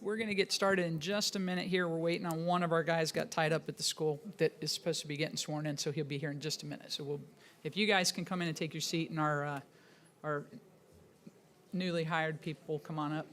We're going to get started in just a minute here. We're waiting on one of our guys got tied up at the school that is supposed to be getting sworn in, so he'll be here in just a minute. So if you guys can come in and take your seat, and our newly hired people come on up.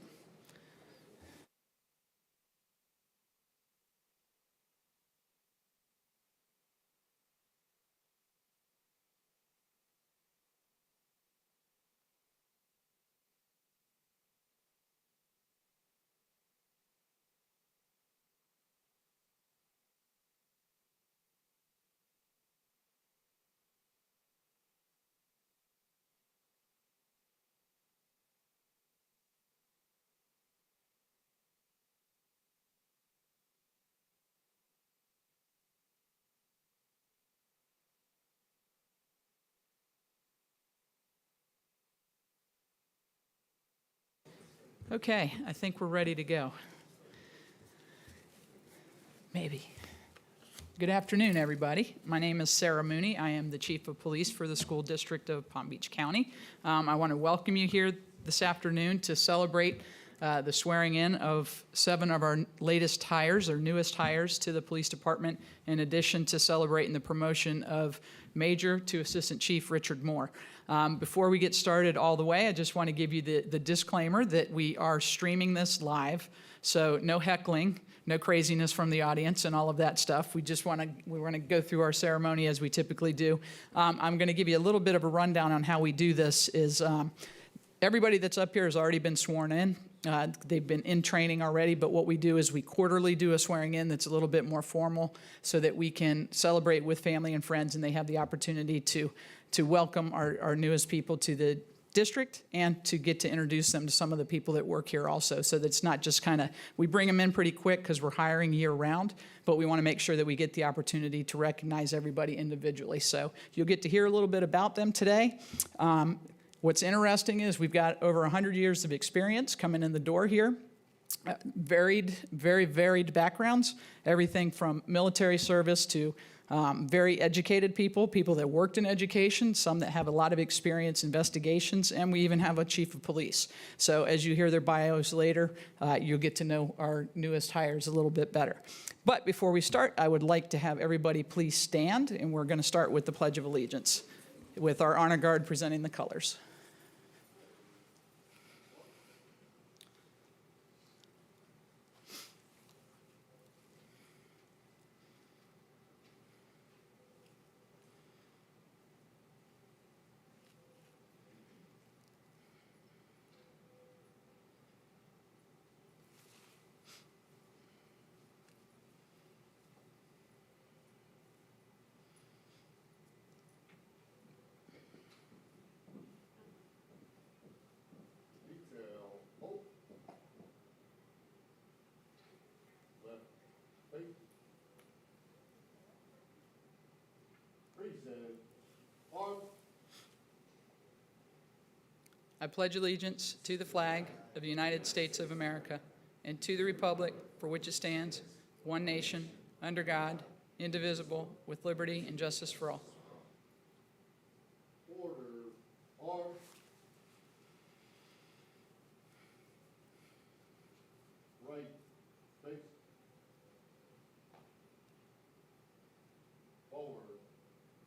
Okay, I think we're ready to go. Maybe. Good afternoon, everybody. My name is Sarah Mooney. I am the Chief of Police for the School District of Palm Beach County. I want to welcome you here this afternoon to celebrate the swearing in of 7 of our latest hires, our newest hires to the police department, in addition to celebrating the promotion of Major to Assistant Chief Richard Moore. Before we get started all the way, I just want to give you the disclaimer that we are streaming this live, so no heckling, no craziness from the audience and all of that stuff. We want to go through our ceremony as we typically do. I'm going to give you a little bit of a rundown on how we do this. Everybody that's up here has already been sworn in. They've been in training already, but what we do is we quarterly do a swearing in that's a little bit more formal so that we can celebrate with family and friends, and they have the opportunity to welcome our newest people to the district and to get to introduce them to some of the people that work here also, so that it's not just kind of, we bring them in pretty quick because we're hiring year round, but we want to make sure that we get the opportunity to recognize everybody individually. So you'll get to hear a little bit about them today. What's interesting is we've got over 100 years of experience coming in the door here. Very varied backgrounds, everything from military service to very educated people that worked in education, some that have a lot of experience investigations, and we even have a chief of police. So as you hear their bios later, you'll get to know our newest hires a little bit better. But before we start, I would like to have everybody please stand, and we're going to start with the Pledge of Allegiance, with our honor guard presenting the colors. I pledge allegiance to the flag of the United States of America and to the republic for which it stands, one nation, under God, indivisible, with liberty and justice for all. Order. Right. Face. Forward.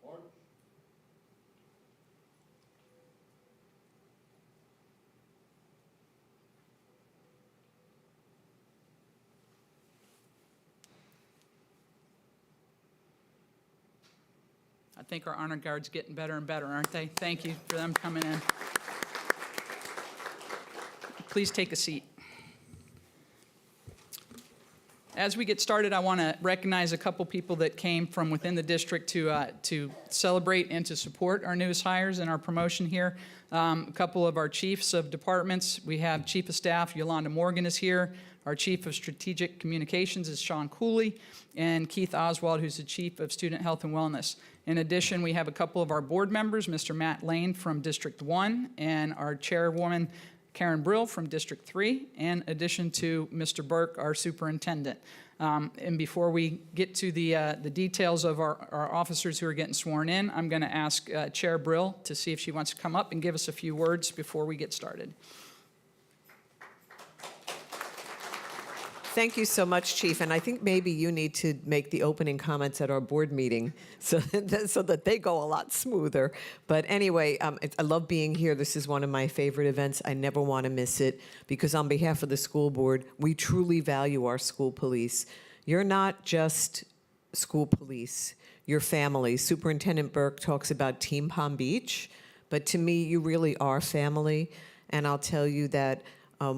March. I think our honor guard's getting better and better, aren't they? Thank you for them coming in. Please take a seat. As we get started, I want to recognize a couple people that came from within the district to celebrate and to support our newest hires and our promotion here. A couple of our chiefs of departments. We have Chief of Staff Yolanda Morgan is here. Our Chief of Strategic Communications is Sean Cooley, and Keith Oswald, who's the Chief of Student Health and Wellness. In addition, we have a couple of our board members, Mr. Matt Lane from District 1, and our chairwoman, Karen Brill from District 3, in addition to Mr. Burke, our superintendent. And before we get to the details of our officers who are getting sworn in, I'm going to ask Chair Brill to see if she wants to come up and give us a few words before we get started. Thank you so much, Chief. And I think maybe you need to make the opening comments at our board meeting so that they go a lot smoother. But anyway, I love being here. This is one of my favorite events. I never want to miss it because on behalf of the school board, we truly value our school police. You're not just school police, your family. Superintendent Burke talks about Team Palm Beach, but to me, you really are family. And I'll tell you that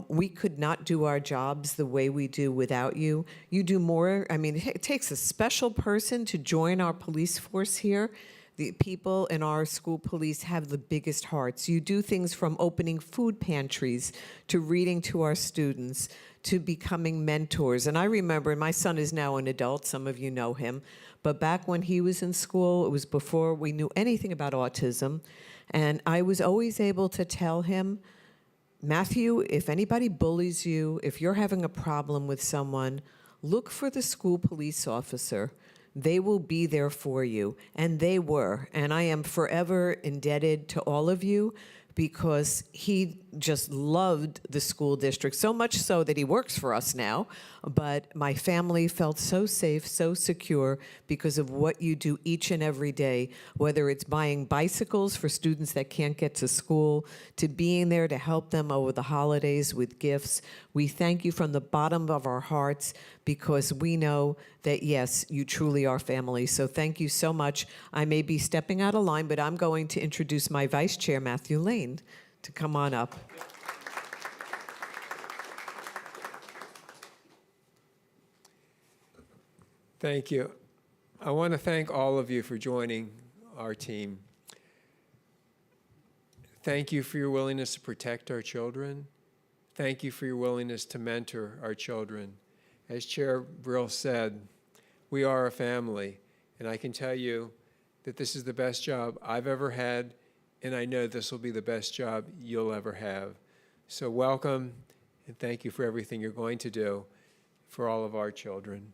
we could not do our jobs the way we do without you. You do more. I mean, it takes a special person to join our police force here. The people in our school police have the biggest hearts. You do things from opening food pantries to reading to our students to becoming mentors. And I remember, and my son is now an adult, some of you know him, but back when he was in school, it was before we knew anything about autism, and I was always able to tell him, Matthew, if anybody bullies you, if you're having a problem with someone, look for the school police officer. They will be there for you. And they were. And I am forever indebted to all of you because he just loved the school district, so much so that he works for us now. But my family felt so safe, so secure because of what you do each and every day, whether it's buying bicycles for students that can't get to school, to being there to help them over the holidays with gifts. We thank you from the bottom of our hearts because we know that, yes, you truly are family. So thank you so much. I may be stepping out of line, but I'm going to introduce my vice chair, Matthew Lane, to come on up. Thank you. I want to thank all of you for joining our team. Thank you for your willingness to protect our children. Thank you for your willingness to mentor our children. As Chair Brill said, we are a family, and I can tell you that this is the best job I've ever had, and I know this will be the best job you'll ever have. So welcome, and thank you for everything you're going to do for all of our children.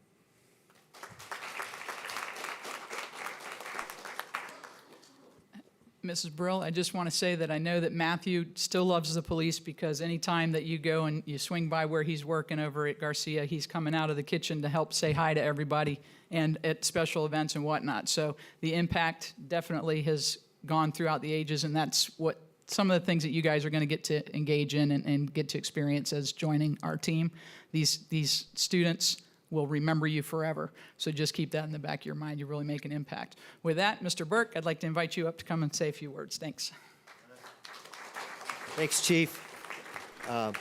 Mrs. Brill, I just want to say that I know that Matthew still loves the police because anytime that you go and you swing by where he's working over at Garcia, he's coming out of the kitchen to help say hi to everybody and at special events and whatnot. So the impact definitely has gone throughout the ages, and that's what some of the things that you guys are going to get to engage in and get to experience as joining our team. These students will remember you forever. So just keep that in the back of your mind. You really make an impact. With that, Mr. Burke, I'd like to invite you up to come and say a few words. Thanks. Thanks, Chief. I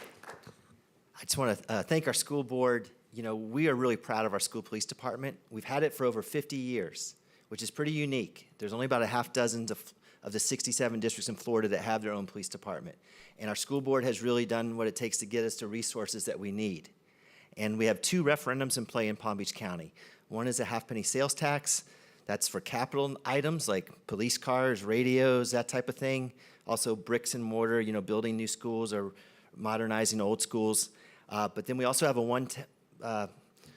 just want to thank our school board. You know, we are really proud of our school police department. We've had it for over 50 years, which is pretty unique. There's only about a half dozen of the 67 districts in Florida that have their own police department. And our school board has really done what it takes to get us the resources that we need. And we have two referendums in play in Palm Beach County. One is a half-penny sales tax. That's for capital items like police cars, radios, that type of thing. Also bricks and mortar, you know, building new schools or modernizing old schools. But then we also have a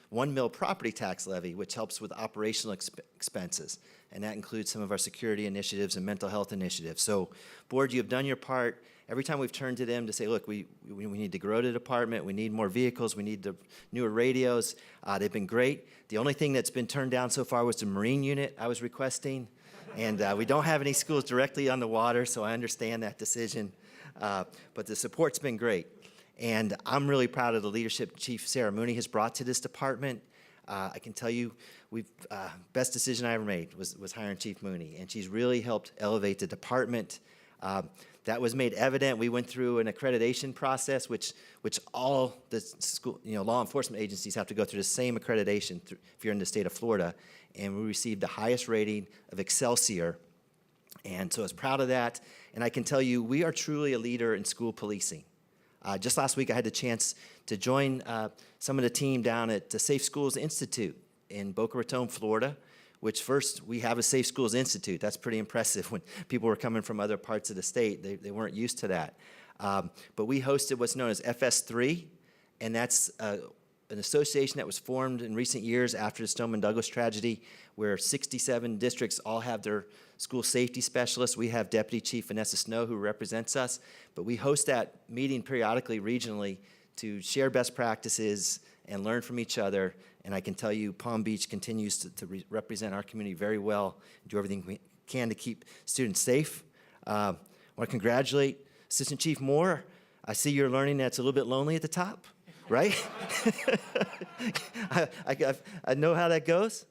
one mil property tax levy, which helps with operational expenses. And that includes some of our security initiatives and mental health initiatives. So, board, you have done your part. Every time we've turned to them to say, look, we need to grow the department, we need more vehicles, we need the newer radios, they've been great. The only thing that's been turned down so far was the Marine unit I was requesting. And we don't have any schools directly on the water, so I understand that decision. But the support's been great. And I'm really proud of the leadership Chief Sarah Mooney has brought to this department. I can tell you, best decision I ever made was hiring Chief Mooney, and she's really helped elevate the department. That was made evident. We went through an accreditation process, which all the school, law enforcement agencies have to go through the same accreditation if you're in the state of Florida, and we received the highest rating of Excelsior, and so I was proud of that. And I can tell you, we are truly a leader in school policing. Just last week, I had the chance to join some of the team down at the Safe Schools Institute in Boca Raton, Florida, which first, we have a Safe Schools Institute. That's pretty impressive. When people were coming from other parts of the state, they weren't used to that. But we hosted what's known as FS3, and that's an association that was formed in recent years after the Stoneman Douglas tragedy, where 67 districts all have their school safety specialists. We have Deputy Chief Vanessa Snow, who represents us, but we host that meeting periodically regionally to share best practices and learn from each other. And I can tell you, Palm Beach continues to represent our community very well, do everything we can to keep students safe. I want to congratulate Assistant Chief Moore. I see you're learning that's a little bit lonely at the top, right? I know how that goes.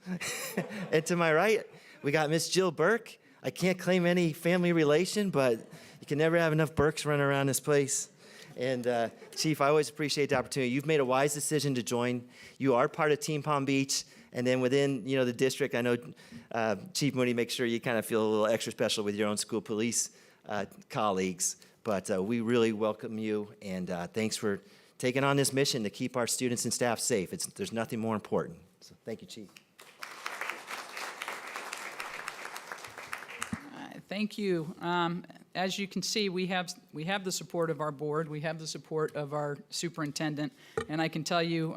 And to my right, we got Miss Jill Burke. I can't claim any family relation, but you can never have enough Burkes running around this place. And Chief, I always appreciate the opportunity. You've made a wise decision to join. You are part of Team Palm Beach, and then within the district, I know Chief Mooney makes sure you kind of feel a little extra special with your own school police colleagues. But we really welcome you, and thanks for taking on this mission to keep our students and staff safe. There's nothing more important. So thank you, Chief. Thank you. As you can see, we have the support of our board. We have the support of our superintendent. And I can tell you,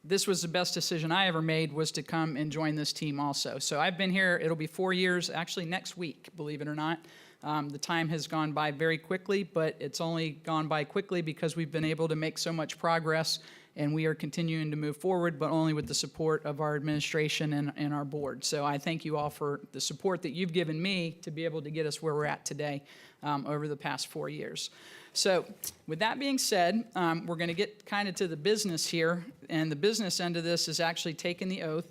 this was the best decision I ever made, was to come and join this team also. So I've been here, it'll be 4 years, actually next week, believe it or not. The time has gone by very quickly, but it's only gone by quickly because we've been able to make so much progress, and we are continuing to move forward, but only with the support of our administration and our board. So I thank you all for the support that you've given me to be able to get us where we're at today over the past 4 years. So with that being said, we're going to get kind of to the business here, and the business end of this is actually taking the oath.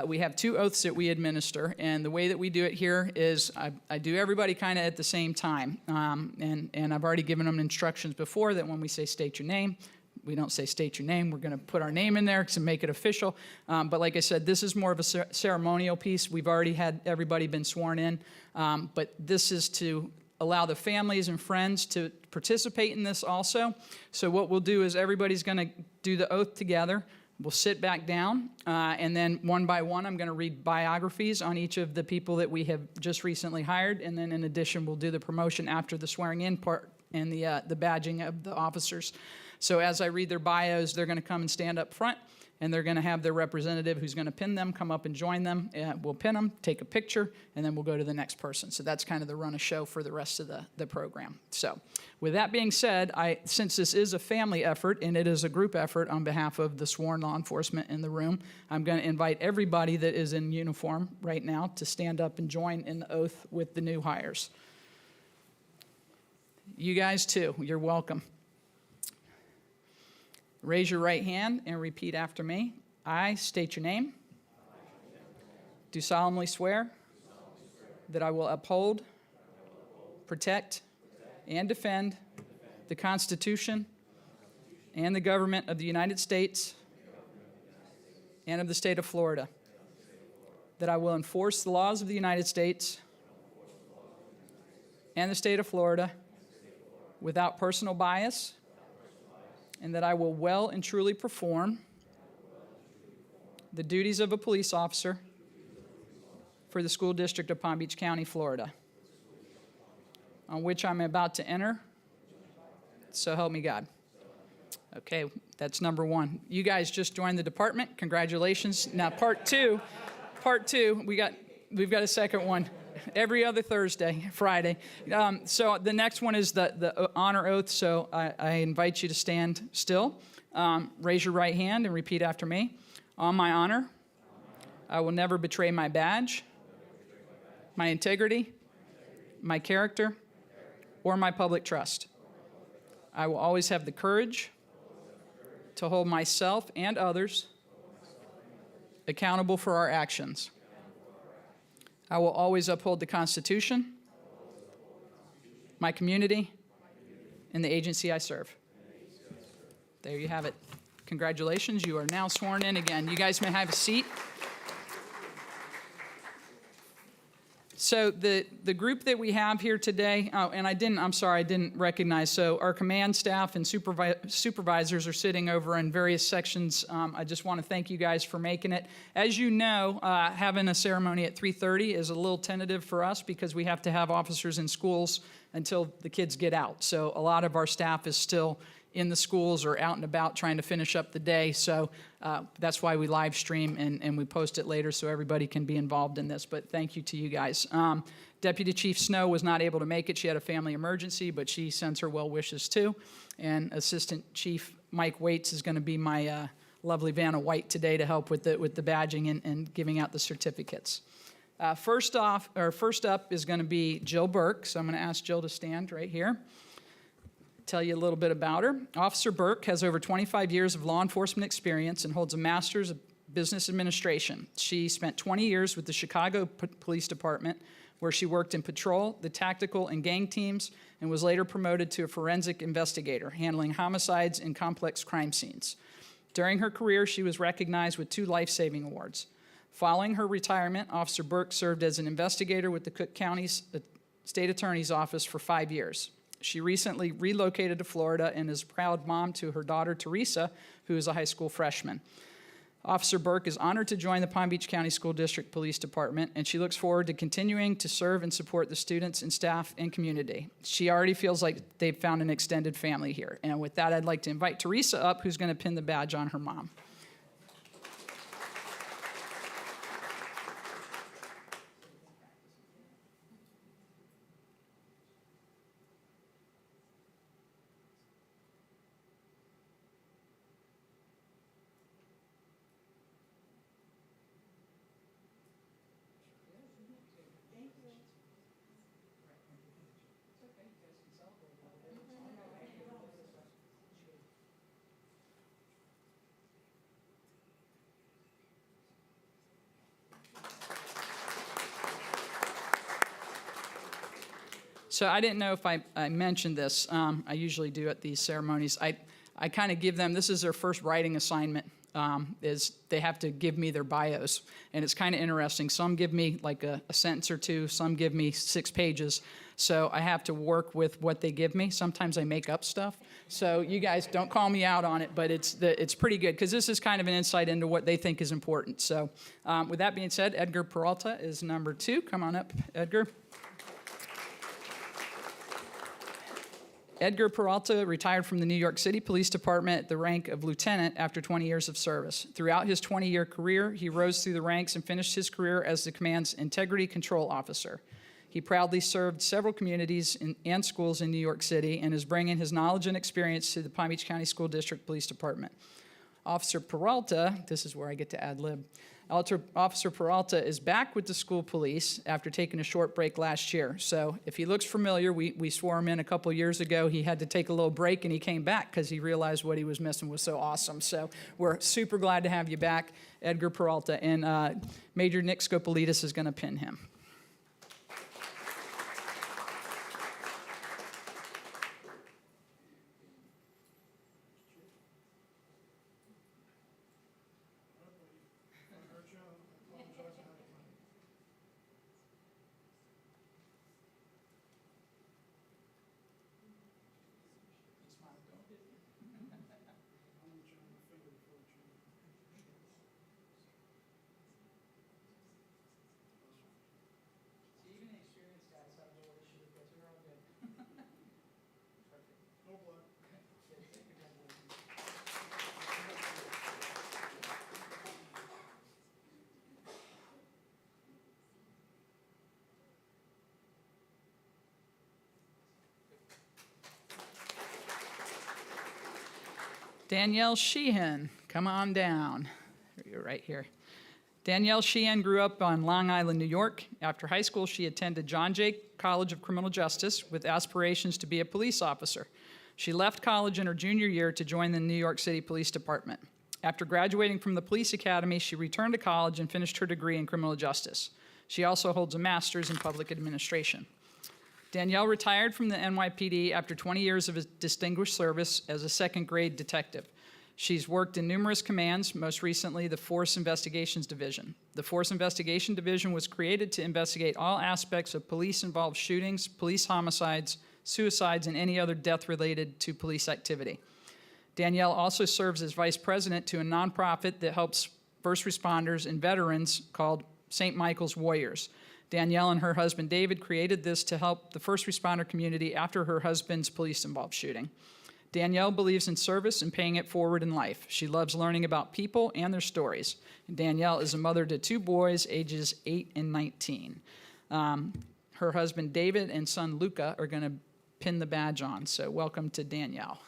We have 2 oaths that we administer, and the way that we do it here is I do everybody kind of at the same time, and I've already given them instructions before that when we say state your name, we don't say state your name. We're going to put our name in there to make it official. But like I said, this is more of a ceremonial piece. We've already had everybody been sworn in, but this is to allow the families and friends to participate in this also. So what we'll do is everybody's going to do the oath together. We'll sit back down, and then one by one, I'm going to read biographies on each of the people that we have just recently hired, and then in addition, we'll do the promotion after the swearing-in part and the badging of the officers. So as I read their bios, they're going to come and stand up front, and they're going to have their representative who's going to pin them come up and join them. We'll pin them, take a picture, and then we'll go to the next person. So that's kind of the run of show for the rest of the program. So with that being said, since this is a family effort and it is a group effort on behalf of the sworn law enforcement in the room, I'm going to invite everybody that is in uniform right now to stand up and join in the oath with the new hires. You guys too, you're welcome. Raise your right hand and repeat after me. I state your name. Do solemnly swear that I will uphold, protect, and defend the Constitution and the government of the United States and of the state of Florida. That I will enforce the laws of the United States and the state of Florida without personal bias, and that I will well and truly perform the duties of a police officer for the School District of Palm Beach County, Florida, on which I'm about to enter. So help me God. Okay, that's number 1. You guys just joined the department. Congratulations. Now, part two, we've got a second one. Every other Thursday, Friday. So the next one is the honor oath. So I invite you to stand still. Raise your right hand and repeat after me. On my honor, I will never betray my badge, my integrity, my character, or my public trust. I will always have the courage to hold myself and others accountable for our actions. I will always uphold the Constitution, my community, and the agency I serve. There you have it. Congratulations. You are now sworn in again. You guys may have a seat. So the group that we have here today, and I didn't recognize. So our command staff and supervisors are sitting over in various sections. I just want to thank you guys for making it. As you know, having a ceremony at 3:30 is a little tentative for us because we have to have officers in schools until the kids get out. So a lot of our staff is still in the schools or out and about trying to finish up the day. So that's why we live stream and we post it later so everybody can be involved in this. But thank you to you guys. Deputy Chief Snow was not able to make it. She had a family emergency, but she sends her well wishes too. And Assistant Chief Mike Waits is going to be my lovely Vanna White today to help with the badging and giving out the certificates. First up is going to be Jill Burke. So I'm going to ask Jill to stand right here. Tell you a little bit about her. Officer Burke has over 25 years of law enforcement experience and holds a master's of business administration. She spent 20 years with the Chicago Police Department, where she worked in patrol, the tactical, and gang teams, and was later promoted to a forensic investigator, handling homicides and complex crime scenes. During her career, she was recognized with 2 life-saving awards. Following her retirement, Officer Burke served as an investigator with the Cook County State Attorney's Office for 5 years. She recently relocated to Florida and is a proud mom to her daughter, Teresa, who is a high school freshman. Officer Burke is honored to join the Palm Beach County School District Police Department, and she looks forward to continuing to serve and support the students and staff and community. She already feels like they've found an extended family here. And with that, I'd like to invite Teresa up, who's going to pin the badge on her mom. So I didn't know if I mentioned this. I usually do at these ceremonies. I kind of give them, this is their first writing assignment, is they have to give me their bios. And it's kind of interesting. Some give me like a sentence or 2. Some give me 6 pages. So I have to work with what they give me. Sometimes I make up stuff. So you guys don't call me out on it, but it's pretty good because this is kind of an insight into what they think is important. So with that being said, Edgar Peralta is number 2. Come on up, Edgar. Edgar Peralta retired from the New York City Police Department at the rank of lieutenant after 20 years of service. Throughout his 20-year career, he rose through the ranks and finished his career as the command's integrity control officer. He proudly served several communities and schools in New York City and is bringing his knowledge and experience to the Palm Beach County School District Police Department. Officer Peralta, this is where I get to ad lib. Officer Peralta is back with the school police after taking a short break last year. So if he looks familiar, we swore him in a couple years ago. He had to take a little break, and he came back because he realized what he was missing was so awesome. So we're super glad to have you back, Edgar Peralta. And Major Nick Scopolidis is going to pin him. Danielle Sheehan, come on down. You're right here. Danielle Sheehan grew up on Long Island, New York. After high school, she attended John Jay College of Criminal Justice with aspirations to be a police officer. She left college in her junior year to join the New York City Police Department. After graduating from the police academy, she returned to college and finished her degree in criminal justice. She also holds a master's in public administration. Danielle retired from the NYPD after 20 years of distinguished service as a second-grade detective. She's worked in numerous commands, most recently the Force Investigations Division. The Force Investigation Division was created to investigate all aspects of police-involved shootings, police homicides, suicides, and any other death related to police activity. Danielle also serves as vice president to a nonprofit that helps first responders and veterans called St. Michael's Warriors. Danielle and her husband David created this to help the first responder community after her husband's police-involved shooting. Danielle believes in service and paying it forward in life. She loves learning about people and their stories. And Danielle is a mother to 2 boys, ages 8 and 19. Her husband David and son Luca are going to pin the badge on. So welcome to Danielle.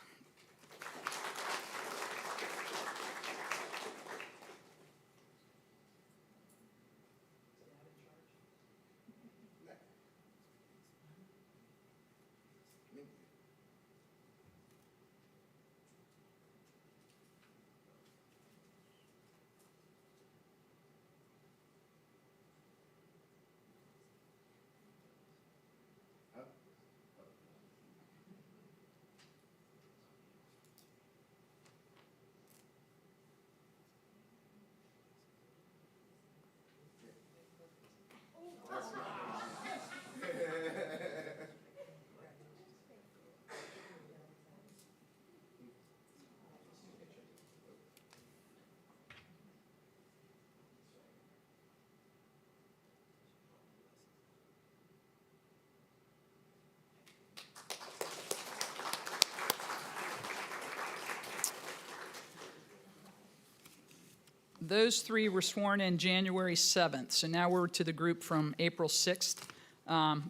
Those three were sworn in January 7th, so now we're to the group from April 6th.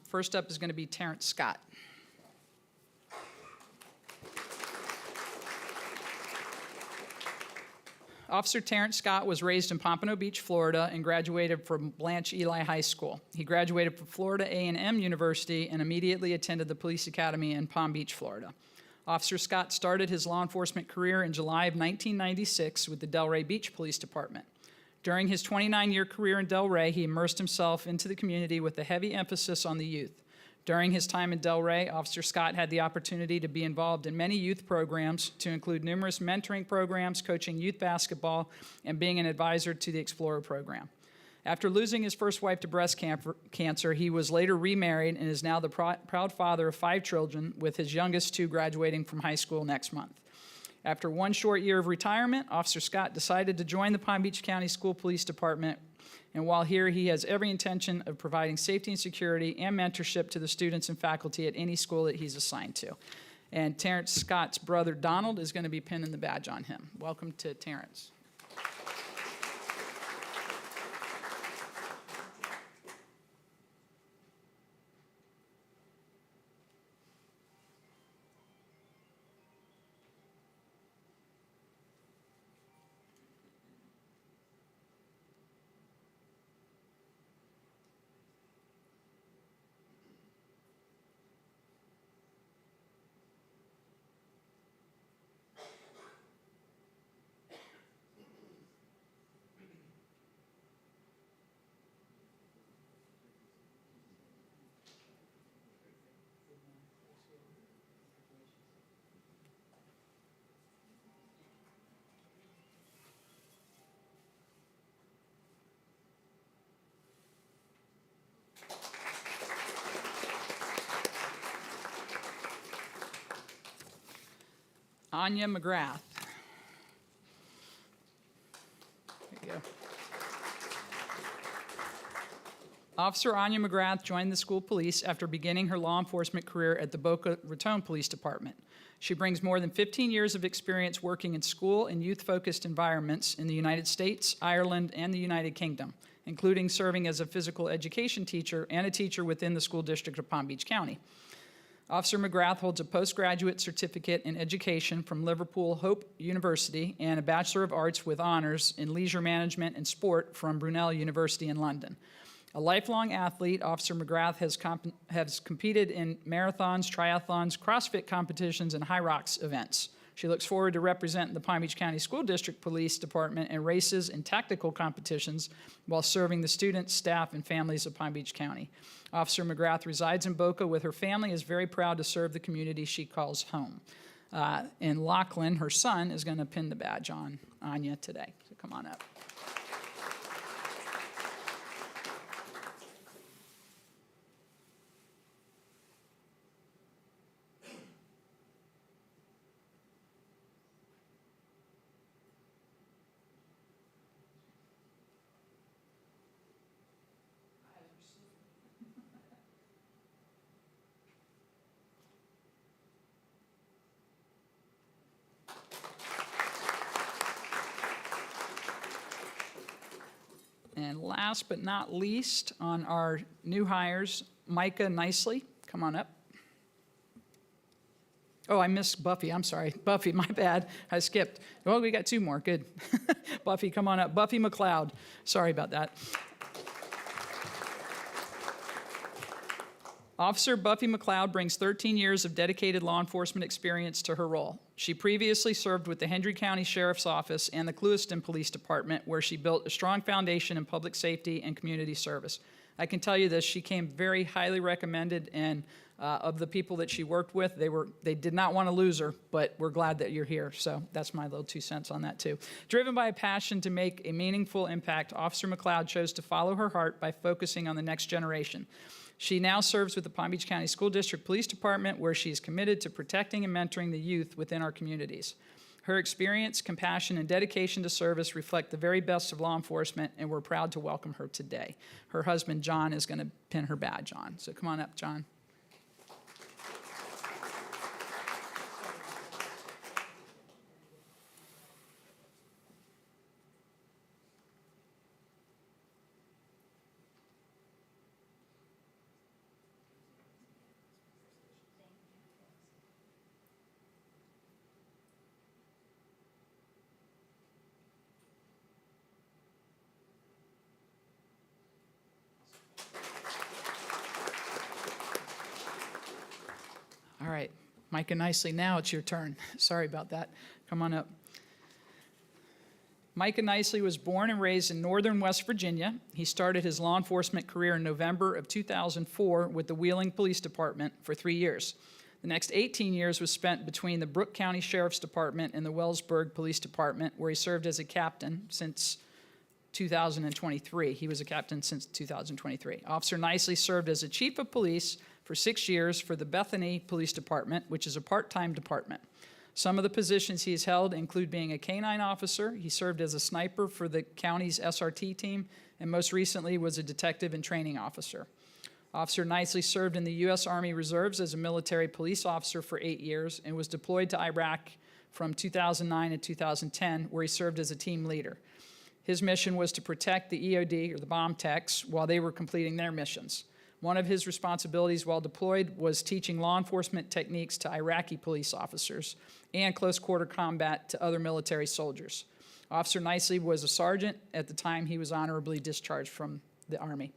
First up is going to be Terrence Scott. Officer Terrence Scott was raised in Pompano Beach, Florida, and graduated from Blanche Ely High School. He graduated from Florida A&M University and immediately attended the police academy in Palm Beach, Florida. Officer Scott started his law enforcement career in July of 1996 with the Delray Beach Police Department. During his 29-year career in Delray, he immersed himself into the community with a heavy emphasis on the youth. During his time in Delray, Officer Scott had the opportunity to be involved in many youth programs, to include numerous mentoring programs, coaching youth basketball, and being an advisor to the Explorer program. After losing his first wife to breast cancer, he was later remarried and is now the proud father of 5 children, with his youngest 2 graduating from high school next month. After 1 short year of retirement, Officer Scott decided to join the Palm Beach County School Police Department, and while here, he has every intention of providing safety and security and mentorship to the students and faculty at any school that he's assigned to. And Terrence Scott's brother, Donald, is going to be pinning the badge on him. Welcome to Terrence. Anya McGrath. There you go. Officer Anya McGrath joined the school police after beginning her law enforcement career at the Boca Raton Police Department. She brings more than 15 years of experience working in school and youth-focused environments in the United States, Ireland, and the United Kingdom, including serving as a physical education teacher and a teacher within the school district of Palm Beach County. Officer McGrath holds a postgraduate certificate in education from Liverpool Hope University and a Bachelor of Arts with honors in leisure management and sport from Brunel University in London. A lifelong athlete, Officer McGrath has competed in marathons, triathlons, CrossFit competitions, and high rocks events. She looks forward to representing the Palm Beach County School District Police Department in races and tactical competitions while serving the students, staff, and families of Palm Beach County. Officer McGrath resides in Boca with her family, is very proud to serve the community she calls home. And Lachlan, her son, is going to pin the badge on Anya today. So come on up. And last but not least, on our new hires, Micah Nicely, come on up. Oh, I missed Buffy, I'm sorry. Buffy, my bad, I skipped. Oh, we got 2 more, good. Buffy, come on up. Buffy McLeod, sorry about that. Officer Buffy McLeod brings 13 years of dedicated law enforcement experience to her role. She previously served with the Hendry County Sheriff's Office and the Clewiston Police Department, where she built a strong foundation in public safety and community service. I can tell you this, she came very highly recommended, and of the people that she worked with, they did not want to lose her, but we're glad that you're here. So that's my little 2 cents on that too. Driven by a passion to make a meaningful impact, Officer McLeod chose to follow her heart by focusing on the next generation. She now serves with the Palm Beach County School District Police Department, where she is committed to protecting and mentoring the youth within our communities. Her experience, compassion, and dedication to service reflect the very best of law enforcement, and we're proud to welcome her today. Her husband, John, is going to pin her badge on. So come on up, John. Micah Nicely, now it's your turn. Sorry about that. Come on up. Micah Nicely was born and raised in northern West Virginia. He started his law enforcement career in November of 2004 with the Wheeling Police Department for 3 years. The next 18 years was spent between the Brooke County Sheriff's Department and the Wellsburg Police Department, where he served as a captain since 2023. He was a captain since 2023. Officer Nicely served as a chief of police for 6 years for the Bethany Police Department, which is a part-time department. Some of the positions he has held include being a canine officer. He served as a sniper for the county's SRT team, and most recently was a detective and training officer. Officer Nicely served in the U.S. Army Reserves as a military police officer for 8 years and was deployed to Iraq from 2009 to 2010, where he served as a team leader. His mission was to protect the EOD, or the bomb techs, while they were completing their missions. One of his responsibilities while deployed was teaching law enforcement techniques to Iraqi police officers and close quarter combat to other military soldiers. Officer Nicely was a sergeant at the time he was honorably discharged from the Army.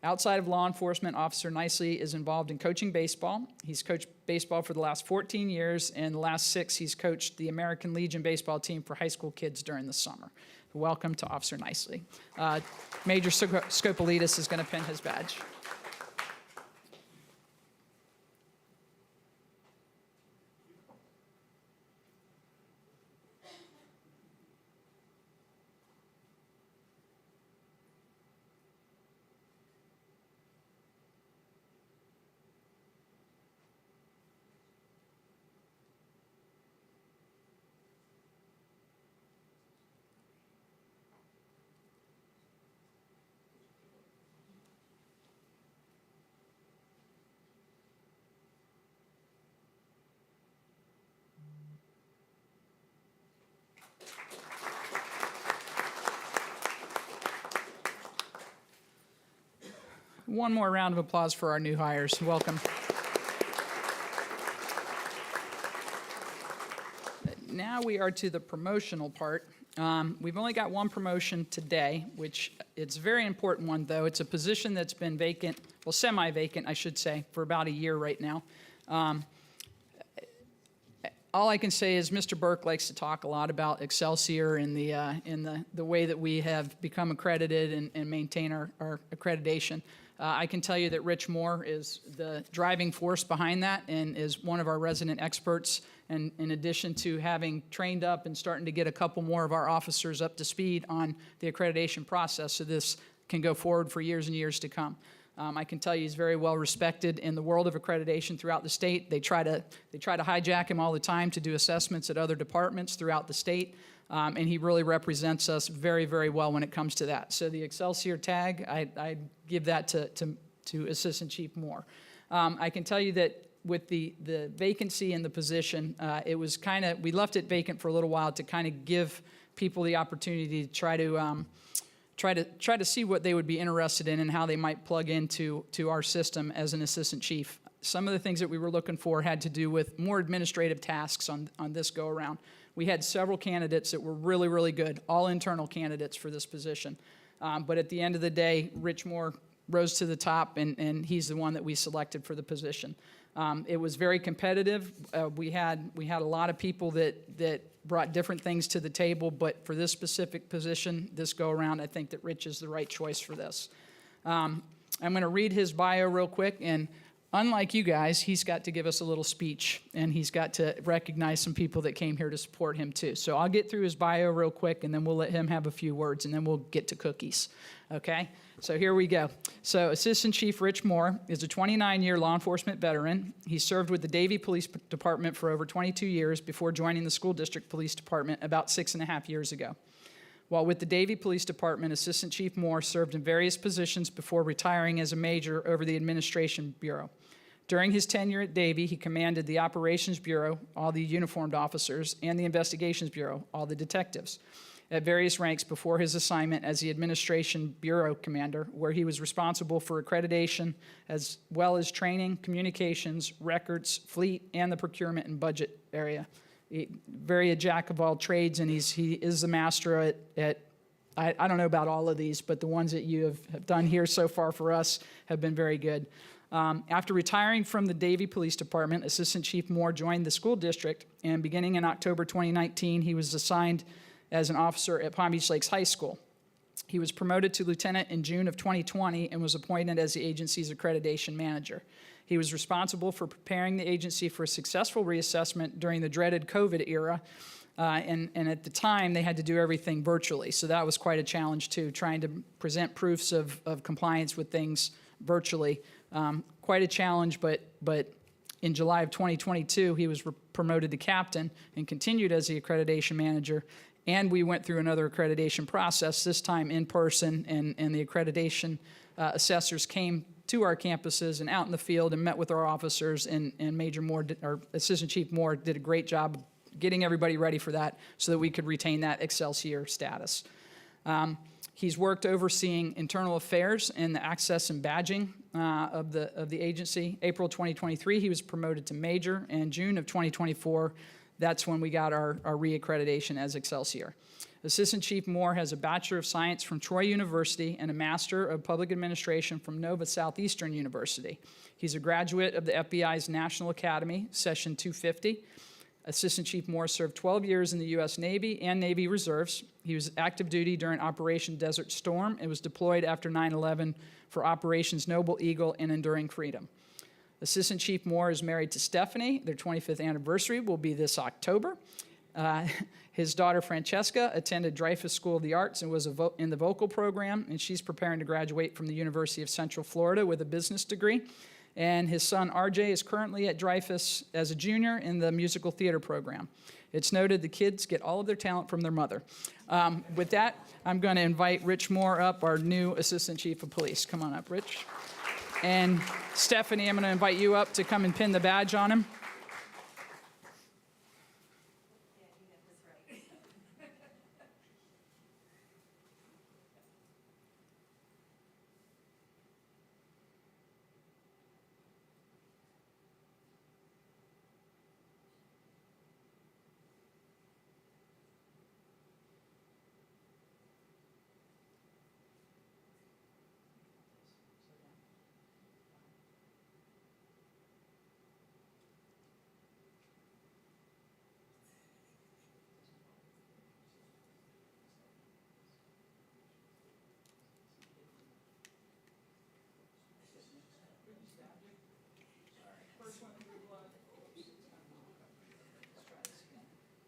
Outside of law enforcement, Officer Nicely is involved in coaching baseball. He's coached baseball for the last 14 years, and the last 6 he's coached the American Legion baseball team for high school kids during the summer. Welcome to Officer Nicely. Major Scopolitis is going to pin his badge. One more round of applause for our new hires. Welcome. Now we are to the promotional part. We've only got one promotion today, which it's a very important one, though. It's a position that's been vacant, well, semi-vacant, I should say, for about a year right now. All I can say is Mr. Burke likes to talk a lot about Excelsior and the way that we have become accredited and maintain our accreditation. I can tell you that Rich Moore is the driving force behind that and is one of our resident experts. And in addition to having trained up and starting to get a couple more of our officers up to speed on the accreditation process, so this can go forward for years and years to come. I can tell you he's very well respected in the world of accreditation throughout the state. They try to hijack him all the time to do assessments at other departments throughout the state. And he really represents us very, very well when it comes to that. So the Excelsior tag, I give that to Assistant Chief Moore. I can tell you that with the vacancy in the position, it was we left it vacant for a little while to kind of give people the opportunity to try to see what they would be interested in and how they might plug into our system as an assistant chief. Some of the things that we were looking for had to do with more administrative tasks on this go-around. We had several candidates that were really, really good, all internal candidates for this position. But at the end of the day, Rich Moore rose to the top, and he's the one that we selected for the position. It was very competitive. We had a lot of people that brought different things to the table, but for this specific position, this go-around, I think that Rich is the right choice for this. I'm going to read his bio real quick, and unlike you guys, he's got to give us a little speech, and he's got to recognize some people that came here to support him too. So I'll get through his bio real quick, and then we'll let him have a few words, and then we'll get to cookies, okay? So here we go. So Assistant Chief Rich Moore is a 29-year law enforcement veteran. He served with the Davie Police Department for over 22 years before joining the School District Police Department about 6.5 years ago. While with the Davie Police Department, Assistant Chief Moore served in various positions before retiring as a major over the Administration Bureau. During his tenure at Davie, he commanded the Operations Bureau, all the uniformed officers, and the Investigations Bureau, all the detectives, at various ranks before his assignment as the Administration Bureau Commander, where he was responsible for accreditation as well as training, communications, records, fleet, and the procurement and budget area. Very a jack of all trades, and he is the master at I don't know about all of these, but the ones that you have done here so far for us have been very good. After retiring from the Davie Police Department, Assistant Chief Moore joined the school district, and beginning in October 2019, he was assigned as an officer at Palm Beach Lakes High School. He was promoted to lieutenant in June of 2020 and was appointed as the agency's accreditation manager. He was responsible for preparing the agency for a successful reassessment during the dreaded COVID era, and at the time, they had to do everything virtually, so that was quite a challenge too, trying to present proofs of compliance with things virtually. Quite a challenge, but in July of 2022, he was promoted to captain and continued as the accreditation manager. And we went through another accreditation process, this time in person, and the accreditation assessors came to our campuses and out in the field and met with our officers, and Major Moore, our Assistant Chief Moore, did a great job getting everybody ready for that so that we could retain that Excelsior status. He's worked overseeing internal affairs and the access and badging of the agency. April 2023, he was promoted to major, and June of 2024, that's when we got our reaccreditation as Excelsior. Assistant Chief Moore has a Bachelor of Science from Troy University and a Master of Public Administration from Nova Southeastern University. He's a graduate of the FBI's National Academy, Session 250. Assistant Chief Moore served 12 years in the U.S. Navy and Navy Reserves. He was active duty during Operation Desert Storm and was deployed after 9/11 for Operations Noble Eagle and Enduring Freedom. Assistant Chief Moore is married to Stephanie. Their 25th anniversary will be this October. His daughter Francesca attended Dreyfus School of the Arts and was in the vocal program, and she's preparing to graduate from the University of Central Florida with a business degree. And his son RJ is currently at Dreyfus as a junior in the musical theater program. It's noted the kids get all of their talent from their mother. With that, I'm going to invite Rich Moore up, our new Assistant Chief of Police. Come on up, Rich. And Stephanie, I'm going to invite you up to come and pin the badge on him.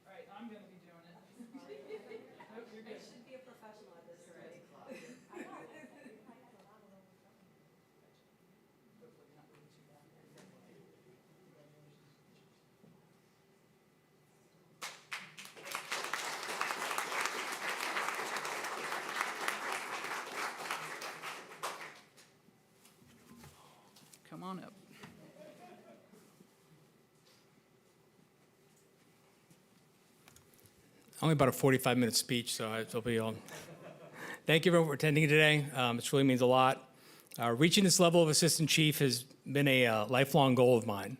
All right, I'm going to be doing it. Nope, you're good. Should be a professional at this already. Come on up. Only about a 45-minute speech, so it'll be on. Thank you everyone for attending today. This really means a lot. Reaching this level of assistant chief has been a lifelong goal of mine.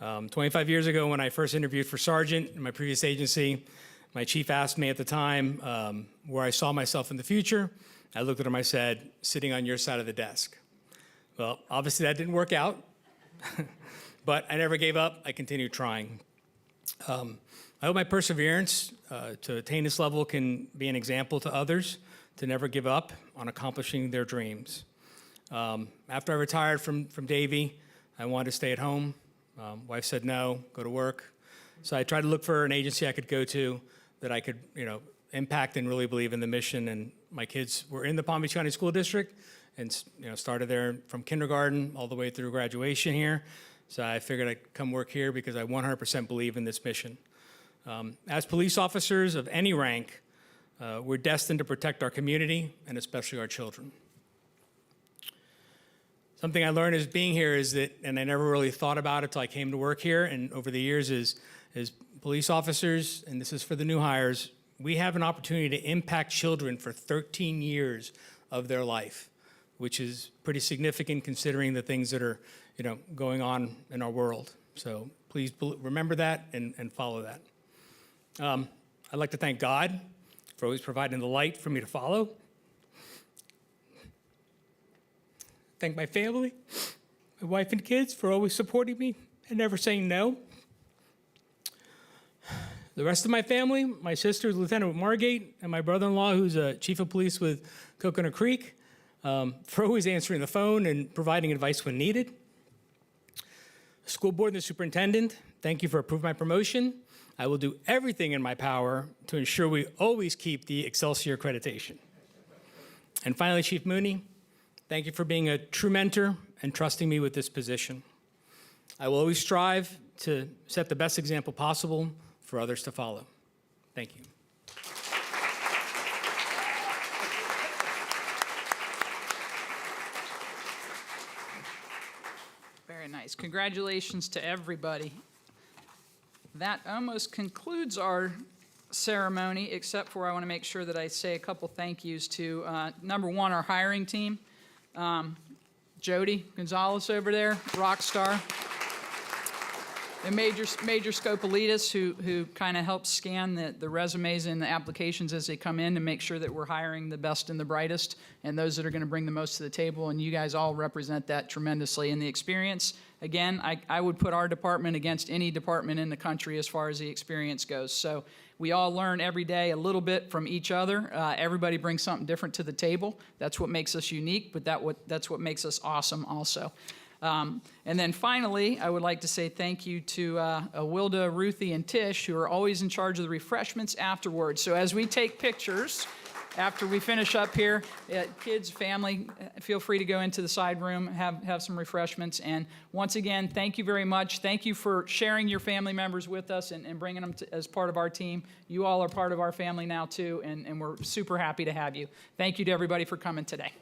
25 years ago, when I first interviewed for sergeant in my previous agency, my chief asked me at the time where I saw myself in the future. I looked at him, I said, sitting on your side of the desk. Well, obviously that didn't work out, but I never gave up. I continued trying. I hope my perseverance to attain this level can be an example to others to never give up on accomplishing their dreams. After I retired from Davie, I wanted to stay at home. Wife said no, go to work. So I tried to look for an agency I could go to that I could, impact and really believe in the mission. And my kids were in the Palm Beach County School District and, started there from kindergarten all the way through graduation here. So I figured I'd come work here because I 100% believe in this mission. As police officers of any rank, we're destined to protect our community and especially our children. Something I learned as being here is that, and I never really thought about it till I came to work here, and over the years is police officers, and this is for the new hires, we have an opportunity to impact children for 13 years of their life, which is pretty significant considering the things that are, going on in our world. So please remember that and follow that. I'd like to thank God for always providing the light for me to follow. Thank my family, my wife and kids for always supporting me and never saying no. The rest of my family, my sister is Lieutenant with Margate, and my brother-in-law, who's a chief of police with Coconut Creek, for always answering the phone and providing advice when needed. School board and the superintendent, thank you for approving my promotion. I will do everything in my power to ensure we always keep the Excelsior accreditation. And finally, Chief Mooney, thank you for being a true mentor and trusting me with this position. I will always strive to set the best example possible for others to follow. Thank you. Very nice. Congratulations to everybody. That almost concludes our ceremony, except for I want to make sure that I say a couple thank yous to, number one, our hiring team. Jody Gonzalez over there, rock star. And Major Scopolitas, who kind of helps scan the resumes and the applications as they come in to make sure that we're hiring the best and the brightest and those that are going to bring the most to the table. And you guys all represent that tremendously. And the experience, again, I would put our department against any department in the country as far as the experience goes. So we all learn every day a little bit from each other. Everybody brings something different to the table. That's what makes us unique, but that's what makes us awesome also. And then finally, I would like to say thank you to Wilda, Ruthie, and Tish, who are always in charge of the refreshments afterwards. So as we take pictures, after we finish up here, kids, family, feel free to go into the side room, have some refreshments. And once again, thank you very much. Thank you for sharing your family members with us and bringing them as part of our team. You all are part of our family now, too, and we're super happy to have you. Thank you to everybody for coming today.